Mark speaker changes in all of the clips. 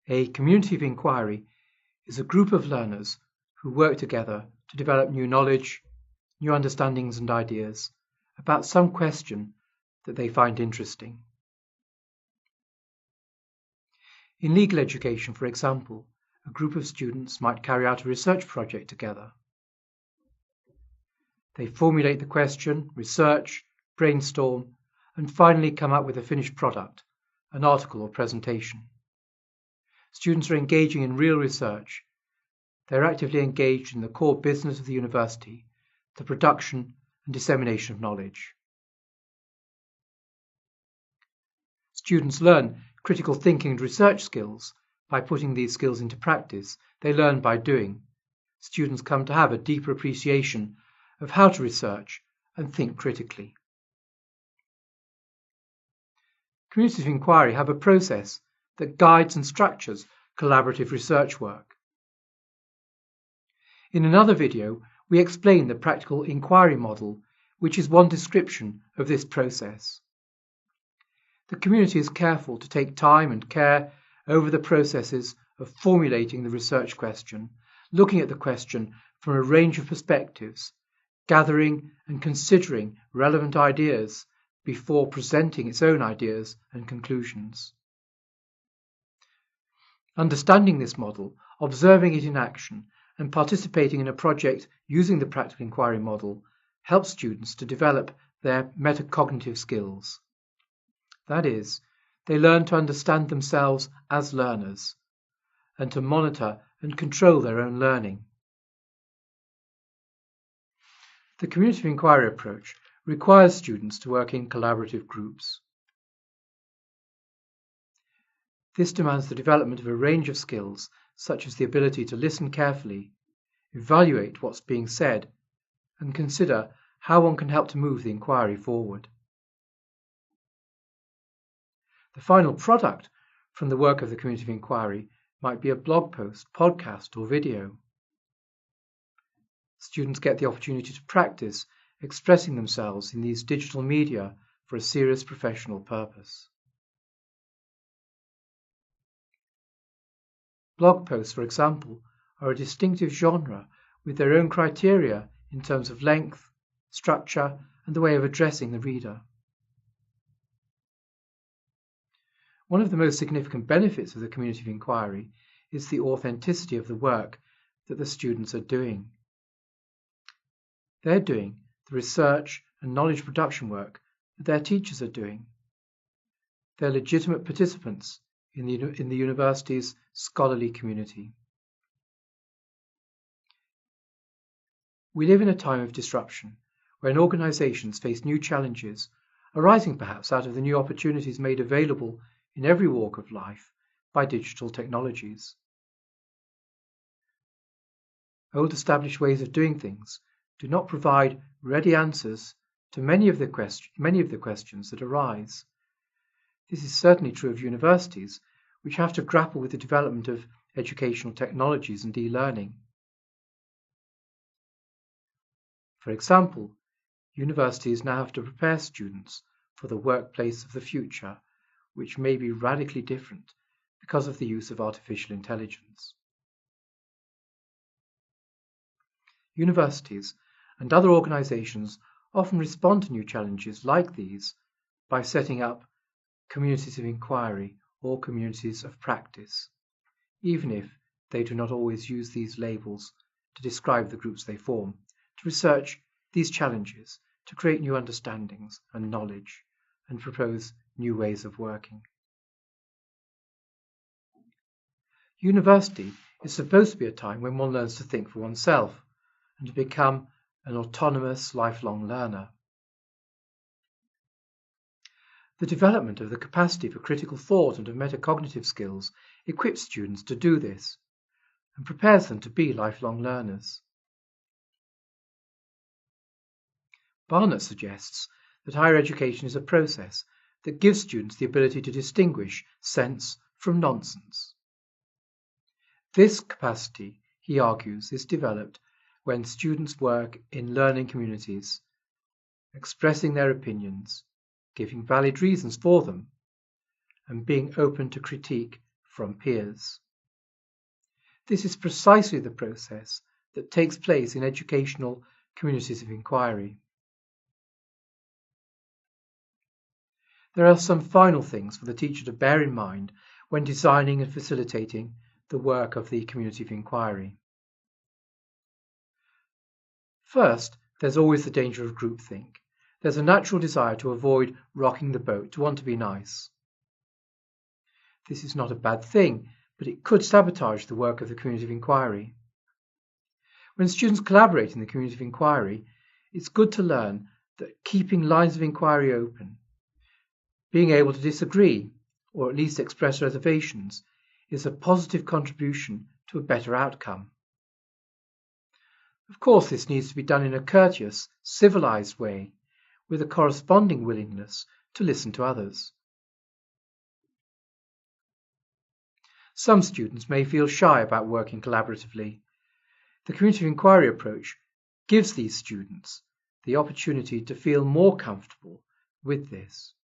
Speaker 1: A community of inquiry is a group of learners who work together to develop new knowledge, new understandings and ideas about some question that they find interesting. In legal education, for example, a group of students might carry out a research project together. They formulate the question, research, brainstorm, and finally come up with a finished product, an article or presentation. Students are engaging in real research. They're actively engaged in the core business of the university, the production and dissemination of knowledge. Students learn critical thinking and research skills by putting these skills into practice. They learn by doing. Students come to have a deeper appreciation of how to research and think critically. Communities of inquiry have a process that guides and structures collaborative research work. In another video, we explain the practical inquiry model, which is one description of this process. The community is careful to take time and care over the processes of formulating the research question, looking at the question from a range of perspectives, gathering and considering relevant ideas before presenting its own ideas and conclusions. Understanding this model, observing it in action, and participating in a project using the practical inquiry model helps students to develop their metacognitive skills. That is, they learn to understand themselves as learners and to monitor and control their own learning. The community of inquiry approach requires students to work in collaborative groups. This demands the development of a range of skills, such as the ability to listen carefully, evaluate what's being said, and consider how one can help to move the inquiry forward. The final product from the work of the community of inquiry might be a blog post, podcast, or video. Students get the opportunity to practice expressing themselves in these digital media for a serious professional purpose. Blog posts, for example, are a distinctive genre with their own criteria in terms of length, structure, and the way of addressing the reader. One of the most significant benefits of the community of inquiry is the authenticity of the work that the students are doing. They're doing the research and knowledge production work that their teachers are doing. They're legitimate participants in the university's scholarly community. We live in a time of disruption, when organizations face new challenges, arising perhaps out of the new opportunities made available in every walk of life by digital technologies. Old established ways of doing things do not provide ready answers to many of the questions that arise. This is certainly true of universities, which have to grapple with the development of educational technologies and e-learning. For example, universities now have to prepare students for the workplace of the future, which may be radically different because of the use of artificial intelligence. Universities and other organizations often respond to new challenges like these by setting up communities of inquiry or communities of practice, even if they do not always use these labels to describe the groups they form, to research these challenges, to create new understandings and knowledge, and propose new ways of working. University is supposed to be a time when one learns to think for oneself and to become an autonomous, lifelong learner. The development of the capacity for critical thought and of metacognitive skills equips students to do this and prepares them to be lifelong learners. Barnett suggests that higher education is a process that gives students the ability to distinguish sense from nonsense. This capacity, he argues, is developed when students work in learning communities, expressing their opinions, giving valid reasons for them, and being open to critique from peers. This is precisely the process that takes place in educational communities of inquiry. There are some final things for the teacher to bear in mind when designing and facilitating the work of the community of inquiry. First, there's always the danger of groupthink. There's a natural desire to avoid rocking the boat, to want to be nice. This is not a bad thing, but it could sabotage the work of the community of inquiry. When students collaborate in the community of inquiry, it's good to learn that keeping lines of inquiry open, being able to disagree, or at least express reservations, is a positive contribution to a better outcome. Of course, this needs to be done in a courteous, civilized way, with a corresponding willingness to listen to others. Some students may feel shy about working collaboratively. The community of inquiry approach gives these students the opportunity to feel more comfortable with this.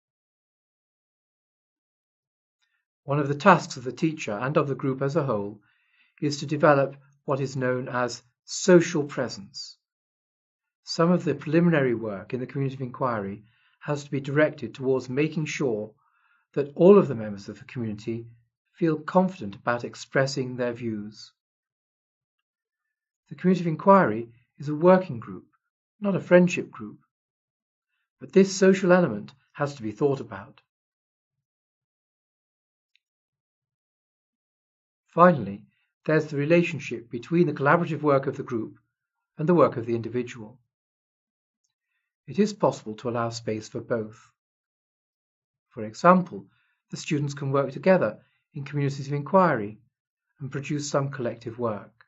Speaker 1: One of the tasks of the teacher and of the group as a whole is to develop what is known as social presence. Some of the preliminary work in the community of inquiry has to be directed towards making sure that all of the members of the community feel confident about expressing their views. The community of inquiry is a working group, not a friendship group. But this social element has to be thought about. Finally, there's the relationship between the collaborative work of the group and the work of the individual. It is possible to allow space for both. For example, the students can work together in communities of inquiry and produce some collective work.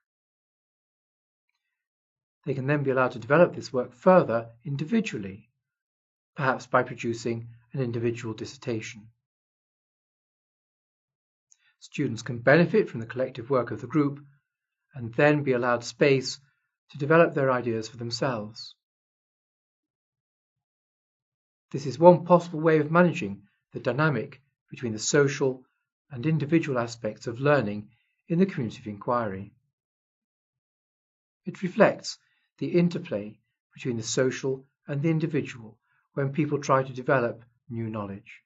Speaker 1: They can then be allowed to develop this work further individually, perhaps by producing an individual dissertation. Students can benefit from the collective work of the group and then be allowed space to develop their ideas for themselves. This is one possible way of managing the dynamic between the social and individual aspects of learning in the community of inquiry. It reflects the interplay between the social and the individual when people try to develop new knowledge.